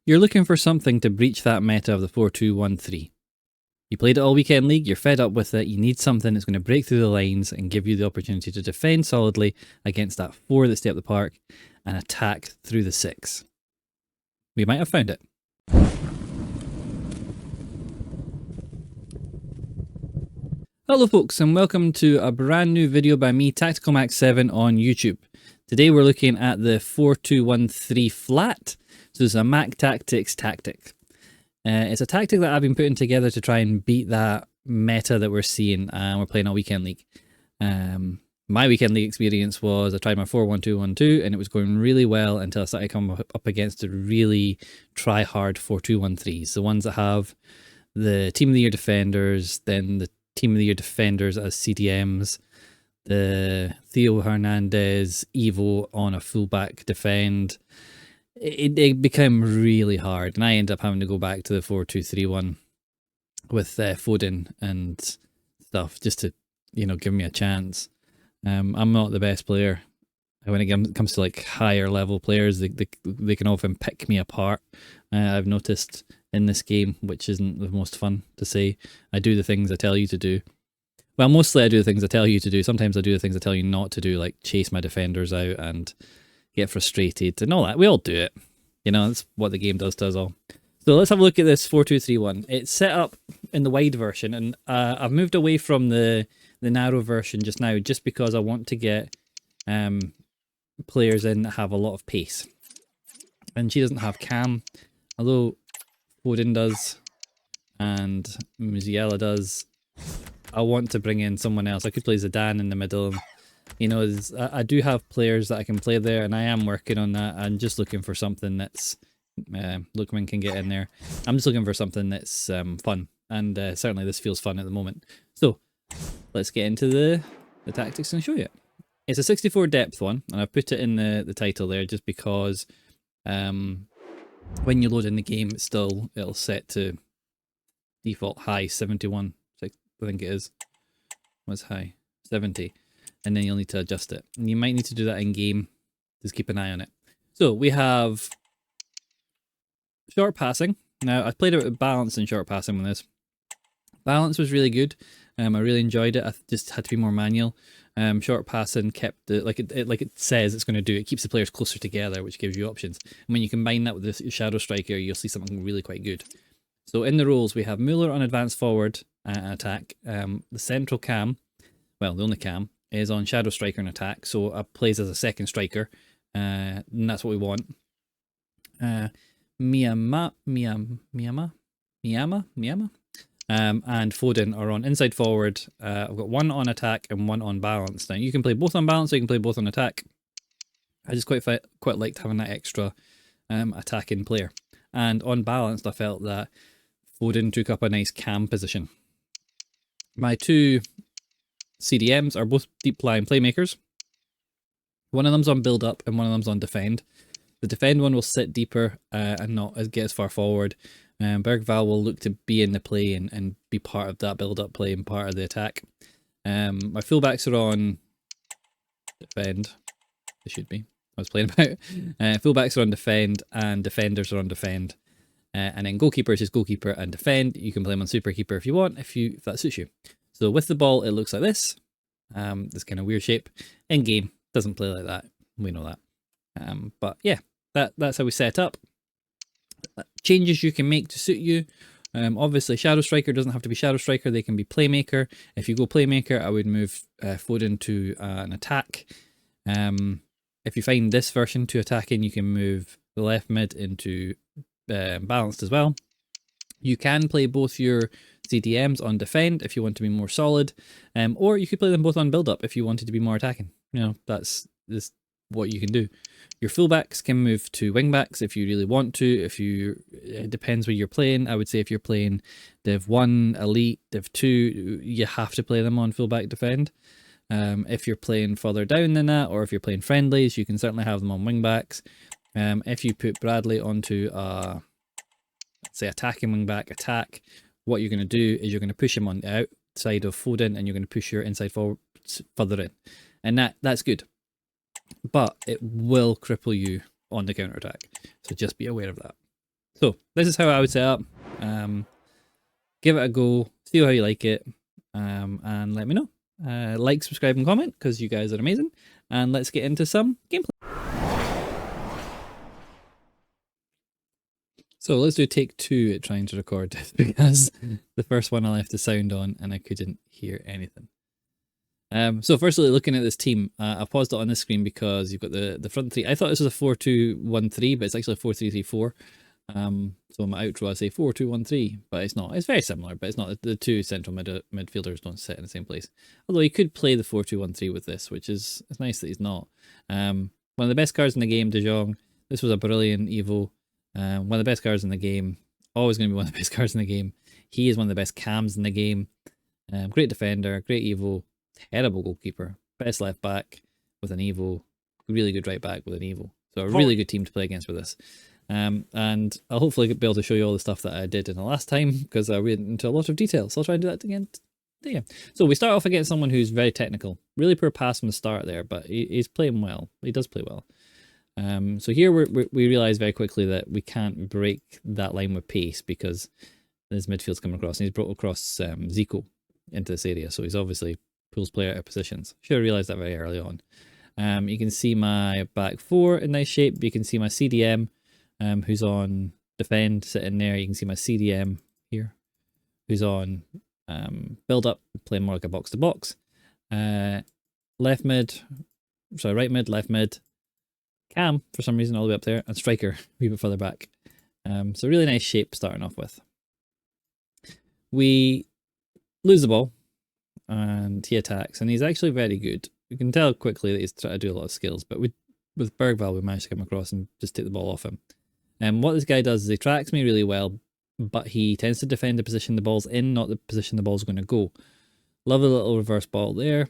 You're looking for something to breach that meta of the 4-2-1-3. You played it all weekend league, you're fed up with it, you need something that's going to break through the lines and give you the opportunity to defend solidly against that 4 that stay up the park and attack through the 6. We might have found it. Hello folks, and welcome to a brand new video by me, Tactical Max 7 on YouTube. Today we're looking at the 4-2-1-3 flat. So it's a Mac Tactics tactic. It's a tactic that I've been putting together to try and beat that meta that we're seeing. We're playing a weekend league. My weekend league experience was I tried my 4-1-2-1-2 and it was going really well until I started coming up against the really try-hard 4-2-1-3s. The ones that have the Team of the Year defenders, then the Team of the Year defenders as CDMs, the Theo Hernandez Evo on a fullback defend. It became really hard, and I ended up having to go back to the 4-2-3-1 with Foden and stuff just to, give me a chance. I'm not the best player when it comes to like higher level players. They can often pick me apart. I've noticed in this game, which isn't the most fun to say. I do the things I tell you to do. Well, mostly I do the things I tell you to do. Sometimes I do the things I tell you not to do, like chase my defenders out and get frustrated and all that. We all do it. That's what the game does to us all. So let's have a look at this 4-2-3-1. It's set up in the wide version, and I've moved away from the narrow version just now, just because I want to get players in that have a lot of pace. And she doesn't have Cam, although Foden does and Musiala does. I want to bring in someone else. I could play Zidane in the middle. I do have players that I can play there, and I am working on that. I'm just looking for something that's Lookman can get in there. I'm just looking for something that's fun, and certainly this feels fun at the moment. So let's get into the tactics and show you. It's a 64 depth one, and I've put it in the title there just because when you load in the game, it'll set to default high 71. I think it is. What's high? 70. And then you'll need to adjust it. And you might need to do that in game. Just keep an eye on it. So we have short passing. Now I played it with balance and short passing with this. Balance was really good. I really enjoyed it. I just had to be more manual. Short passing kept it like it says it's going to do. It keeps the players closer together, which gives you options. And when you combine that with the shadow striker, you'll see something really quite good. So in the roles we have Muller on advanced forward attack. The central cam, well the only cam, is on shadow striker and attack. So plays as a second striker, and that's what we want. Miyama, and Foden are on inside forward. I've got one on attack and one on balance. Now you can play both on balance, or you can play both on attack. I just quite liked having that extra attacking player. And on balance, I felt that Foden took up a nice cam position. My two CDMs are both deep lying playmakers. One of them's on build up and one of them's on defend. The defend one will sit deeper and not get as far forward. Bergval will look to be in the play and be part of that build up play and part of the attack. My fullbacks are on defend. They should be. I was playing about. Fullbacks are on defend and defenders are on defend. And then goalkeeper is just goalkeeper and defend. You can play them on super keeper if you want, if that suits you. So with the ball, it looks like this. This kind of weird shape. In game, doesn't play like that. We know that. But yeah, that's how we set up. Changes you can make to suit you. Obviously, shadow striker doesn't have to be shadow striker. They can be playmaker. If you go playmaker, I would move Foden to an attack. If you find this version to attacking, you can move the left mid into balanced as well. You can play both your CDMs on defend if you want to be more solid, or you could play them both on build up if you wanted to be more attacking. That's what you can do. Your fullbacks can move to wingbacks if you really want to. It depends where you're playing. I would say if you're playing Div 1, Elite, Div 2, you have to play them on fullback defend. If you're playing further down than that, or if you're playing friendlies, you can certainly have them on wingbacks. If you put Bradley onto let's say attacking wingback attack, what you're going to do is you're going to push him on the outside of Foden and you're going to push your inside forward further in. And that's good. But it will cripple you on the counter attack. So just be aware of that. So this is how I would set up. Give it a go, see how you like it, and let me know. Like, subscribe, and comment because you guys are amazing. And let's get into some gameplay. So let's do take 2 at trying to record this because the first one I left the sound on and I couldn't hear anything. So firstly, looking at this team, I paused it on this screen because you've got the front three. I thought this was a 4-2-1-3, but it's actually a 4-3-3-4. So my outro I say 4-2-1-3, but it's not. It's very similar, but it's not. The two central midfielders don't sit in the same place. Although he could play the 4-2-1-3 with this, which is it's nice that he's not. One of the best cards in the game, De Jong. This was a brilliant Evo. One of the best cards in the game. Always going to be one of the best cards in the game. He is one of the best cams in the game. Great defender, great Evo, terrible goalkeeper, best left back with an Evo, really good right back with an Evo. So a really good team to play against with this. And I'll hopefully be able to show you all the stuff that I did in the last time because I went into a lot of detail. So I'll try and do that again. Yeah. So we start off against someone who's very technical. Really poor pass from the start there, but he's playing well. He does play well. So here we realize very quickly that we can't break that line with pace because his midfield's coming across and he's brought across Zico into this area. So he's obviously pulls player out of positions. Should have realized that very early on. You can see my back four in nice shape. You can see my CDM who's on defend sitting there. You can see my CDM here who's on build up, playing more like a box to box. Right mid, left mid. Cam, for some reason, all the way up there, and striker, a wee bit further back. So really nice shape starting off with. We lose the ball, and he attacks, and he's actually very good. You can tell quickly that he's trying to do a lot of skills, but with Bergvall, we managed to come across and just take the ball off him. And what this guy does is he tracks me really well, but he tends to defend the position the ball's in, not the position the ball's going to go. Lovely little reverse ball there.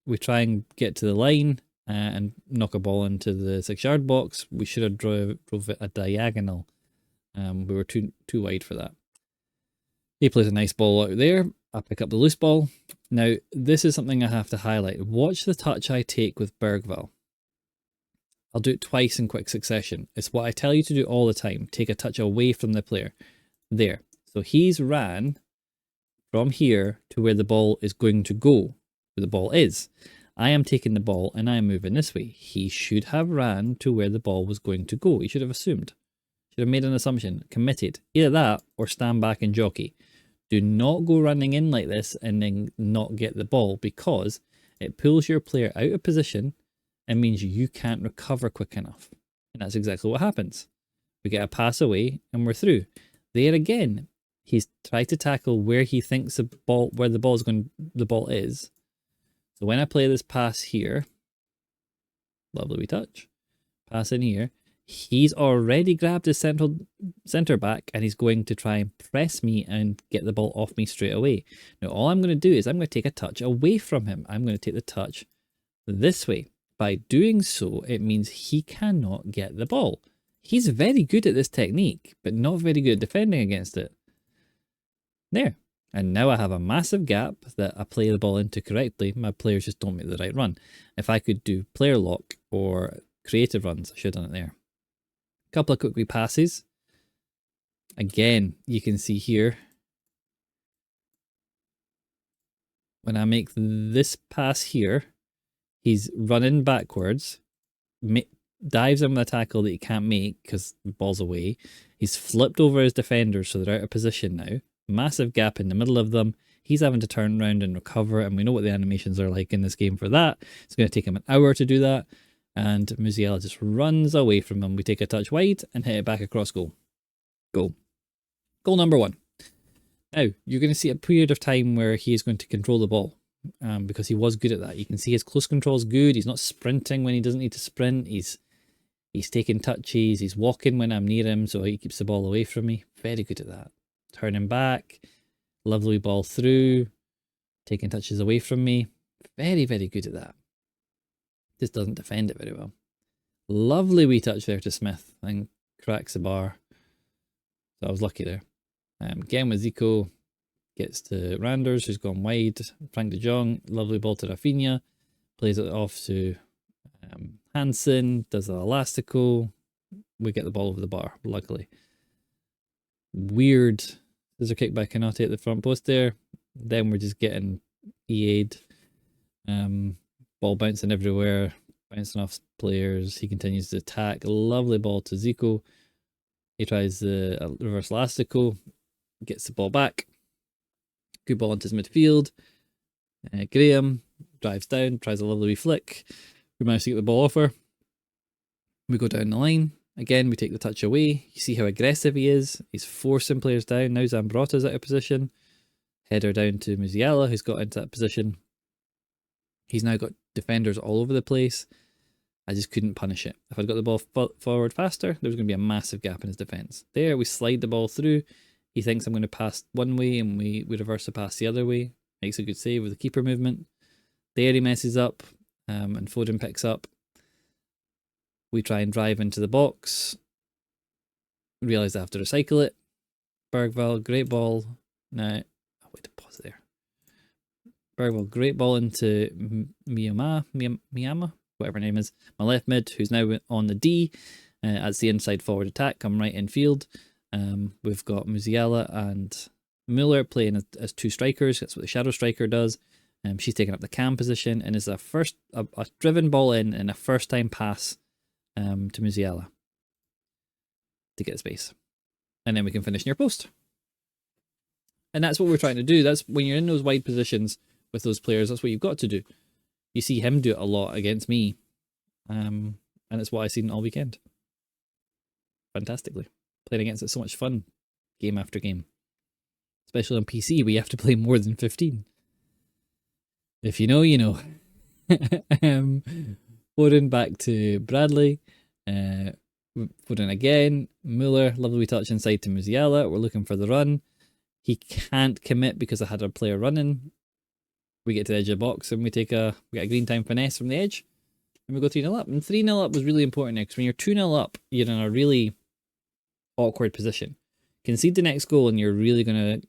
We try and get to the line, and knock a ball into the 6-yard box. We should have drove it a diagonal. We were too wide for that. He plays a nice ball out there. I pick up the loose ball. Now, this is something I have to highlight. Watch the touch I take with Bergvall. I'll do it twice in quick succession. It's what I tell you to do all the time. Take a touch away from the player. There. So he's ran from here to where the ball is going to go, where the ball is. I am taking the ball and I am moving this way. He should have ran to where the ball was going to go. He should have assumed. Should have made an assumption. Committed. Either that or stand back and jockey. Do not go running in like this and then not get the ball because it pulls your player out of position and means you can't recover quick enough. And that's exactly what happens. We get a pass away and we're through. There again, he's tried to tackle where he thinks the ball is. So when I play this pass here, lovely wee touch, pass in here, he's already grabbed his centre back and he's going to try and press me and get the ball off me straight away. Now all I'm going to do is I'm going to take a touch away from him. I'm going to take the touch this way. By doing so, it means he cannot get the ball. He's very good at this technique, but not very good at defending against it. There. And now I have a massive gap that I play the ball into correctly. My players just don't make the right run. If I could do player lock or creative runs, I should have done it there. A couple of quick wee passes. Again, you can see here, when I make this pass here, he's running backwards, dives in with a tackle that he can't make because the ball's away. He's flipped over his defenders so they're out of position now. Massive gap in the middle of them. He's having to turn around and recover, and we know what the animations are like in this game for that. It's going to take him an hour to do that, and Musiala just runs away from him. We take a touch wide and hit it back across goal. Goal number 1. Now, you're going to see a period of time where he is going to control the ball because he was good at that. You can see his close control is good. He's not sprinting when he doesn't need to sprint. He's taking touches. He's walking when I'm near him, so he keeps the ball away from me. Very good at that. Turning back, lovely ball through, taking touches away from me. Very, very good at that. Just doesn't defend it very well. Lovely wee touch there to Smith and cracks the bar. So I was lucky there. Again with Zico, gets to Randers, who's gone wide. Frank de Jong, lovely ball to Rafinha. Plays it off to Hansen, does the elastico. We get the ball over the bar, luckily. weird scissor kick by Kanate at the front post there. Then we're just getting EA'd. Ball bouncing everywhere, bouncing off players. He continues to attack. Lovely ball to Zico. He tries the reverse elastico, gets the ball back. Good ball into his midfield. Graham drives down, tries a lovely wee flick. We manage to get the ball off her. We go down the line. Again, we take the touch away. You see how aggressive he is. He's forcing players down. Now Zambrotta's out of position. Header down to Musiala, who's got into that position. He's now got defenders all over the place. I just couldn't punish it. If I'd got the ball forward faster, there was going to be a massive gap in his defence. There, we slide the ball through. He thinks I'm going to pass one way, and we reverse the pass the other way. Makes a good save with the keeper movement. There he messes up, and Foden picks up. We try and drive into the box. Realise I have to recycle it. Bergvall, great ball. Now, I'll wait to pause there. Bergvall, great ball into Miyama, whatever her name is. My left mid, who's now on the D. As the inside forward attack, come right in field. We've got Musiala and Müller playing as two strikers. That's what the shadow striker does. She's taking up the cam position and is a driven ball in a first time pass to Musiala to get space. And then we can finish near post. And that's what we're trying to do. That's when you're in those wide positions with those players, that's what you've got to do. You see him do it a lot against me. And it's what I've seen all weekend. Fantastically. Playing against it's so much fun, game after game. Especially on PC, we have to play more than 15. If you know, you know. Foden back to Bradley. Foden again. Müller, lovely touch inside to Musiala. We're looking for the run. He can't commit because I had a player running. We get to the edge of the box and we get a green time finesse from the edge. And we go 3-0 up. And 3-0 up was really important there because when you're 2-0 up, you're in a really awkward position. Concede the next goal and you're really going to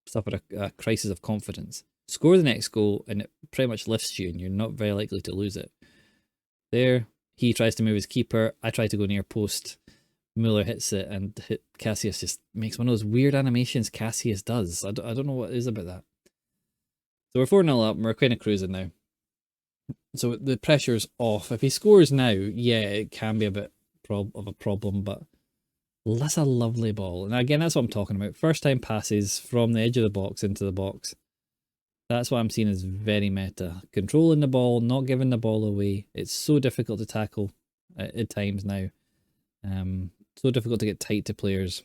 suffer a crisis of confidence. Score the next goal and it pretty much lifts you and you're not very likely to lose it. There, he tries to move his keeper. I try to go near post. Müller hits it and Cassius just makes one of those weird animations Cassius does. I don't know what it is about that. So we're 4-0 up and we're kind of cruising now. So the pressure's off. If he scores now, yeah, it can be a bit of a problem, but that's a lovely ball. And again, that's what I'm talking about. First time passes from the edge of the box into the box. That's what I'm seeing as very meta. Controlling the ball, not giving the ball away. It's so difficult to tackle at times now. So difficult to get tight to players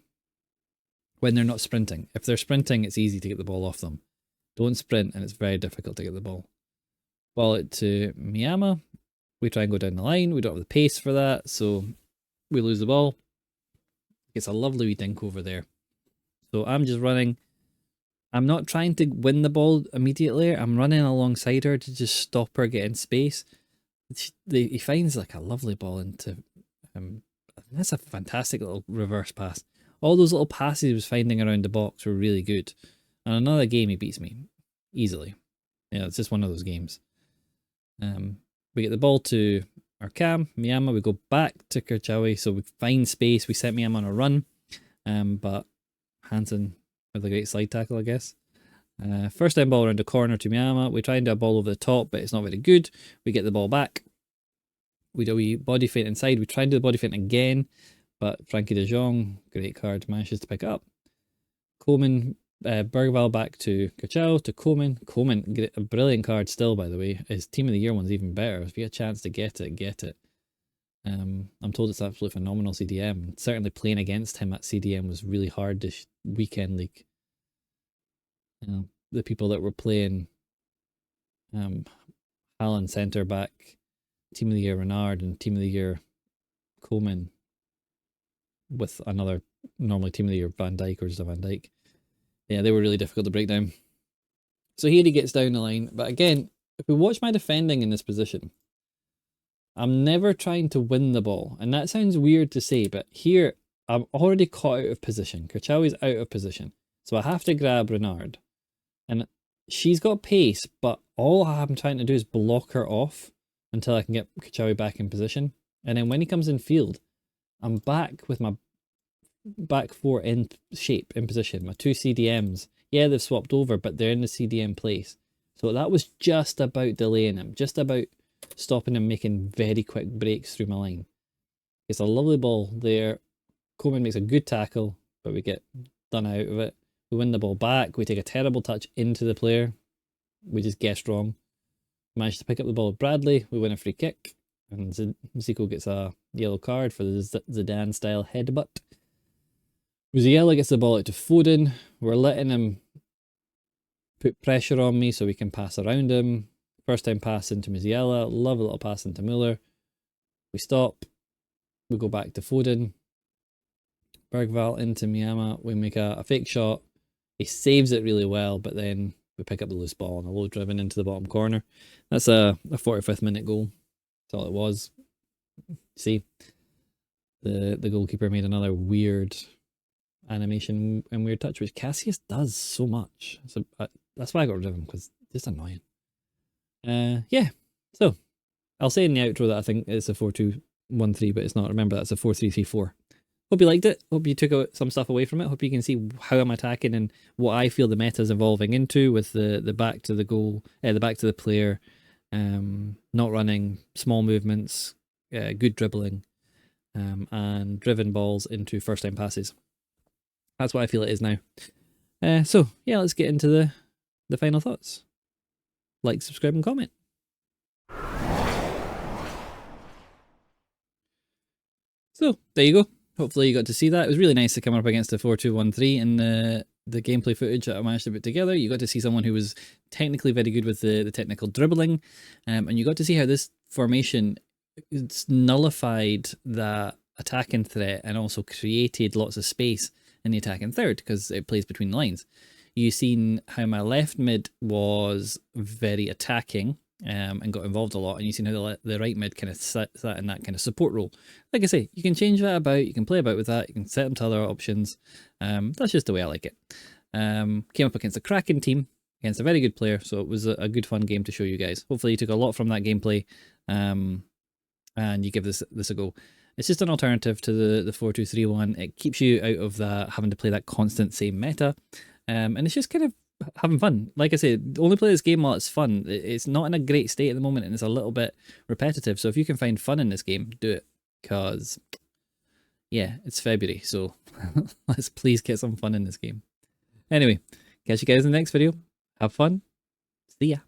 when they're not sprinting. If they're sprinting, it's easy to get the ball off them. Don't sprint and it's very difficult to get the ball. Ball it to Miyama. We try and go down the line. We don't have the pace for that, so we lose the ball. It's a lovely wee dink over there. So I'm just running. I'm not trying to win the ball immediately. I'm running alongside her to just stop her getting space. He finds like a lovely ball into... that's a fantastic little reverse pass. All those little passes he was finding around the box were really good. And another game he beats me easily. Yeah, it's just one of those games. We get the ball to our cam, Miyama. We go back to Kerchawi, so we find space. We set Miyama on a run, but Hansen with a great slide tackle, I guess. First time ball around the corner to Miyama. We try and do a ball over the top, but it's not very good. We get the ball back. We do a wee body feint inside. We try and do the body feint again, but Frankie de Jong, great card, manages to pick it up. Coleman, Bergvall back to Kachao, to Coleman. Coleman, a brilliant card still, by the way. His Team of the Year one's even better. If you get a chance to get it, get it. I'm told it's absolutely phenomenal CDM. Certainly playing against him at CDM was really hard this weekend league. The people that were playing Allen centre back, Team of the Year Renard, and Team of the Year Coleman, with another normally Team of the Year Van Dijk or just a Van Dijk. Yeah, they were really difficult to break down. So here he gets down the line. But again, if we watch my defending in this position, I'm never trying to win the ball. And that sounds weird to say, but here I'm already caught out of position. Kerchawi's out of position. So I have to grab Renard. And she's got pace, but all I'm trying to do is block her off until I can get Kerchawi back in position. And then when he comes in field, I'm back with my back four in shape, in position. My two CDMs, yeah, they've swapped over, but they're in the CDM place. So that was just about delaying him, just about stopping him making very quick breaks through my line. It's a lovely ball there. Coleman makes a good tackle, but we get done out of it. We win the ball back. We take a terrible touch into the player. We just guessed wrong. Managed to pick up the ball with Bradley. We win a free kick. And Zico gets a yellow card for the Zidane-style headbutt. Musiala gets the ball out to Foden. We're letting him put pressure on me so we can pass around him. First time pass into Musiala. Love a little pass into Muller. We stop. We go back to Foden. Bergvall into Miyama. We make a fake shot. He saves it really well, but then we pick up the loose ball and a low driven into the bottom corner. That's a 45th minute goal. That's all it was. See, the goalkeeper made another weird animation and weird touch, which Cassius does so much. So that's why I got rid of him, because it's annoying. Yeah. So I'll say in the outro that I think it's a 4-2-1-3, but it's not. Remember, that's a 4-3-3-4. Hope you liked it. Hope you took some stuff away from it. Hope you can see how I'm attacking and what I feel the meta is evolving into, with the back to the goal, the back to the player, not running, small movements, good dribbling, and driven balls into first time passes. That's what I feel it is now. So yeah, let's get into the final thoughts. Like, subscribe, and comment. So there you go. Hopefully you got to see that. It was really nice to come up against the 4-2-1-3 in the gameplay footage that I managed to put together. You got to see someone who was technically very good with the technical dribbling, and you got to see how this formation, it's nullified that attacking threat and also created lots of space in the attacking third because it plays between the lines. You've seen how my left mid was very attacking, and got involved a lot, and you've seen how the right mid kind of sat in that kind of support role. Like I say, you can change that about, you can play about with that, you can set them to other options. That's just the way I like it. Came up against a cracking team, against a very good player, so it was a good fun game to show you guys. Hopefully you took a lot from that gameplay, and you give this a go. It's just an alternative to the 4-2-3-1. It keeps you out of that having to play that constant same meta, and it's just kind of having fun. Like I said, only play this game while it's fun. It's not in a great state at the moment, and it's a little bit repetitive. So if you can find fun in this game, do it, because yeah, it's February, so let's please get some fun in this game. Anyway, catch you guys in the next video. Have fun. See ya.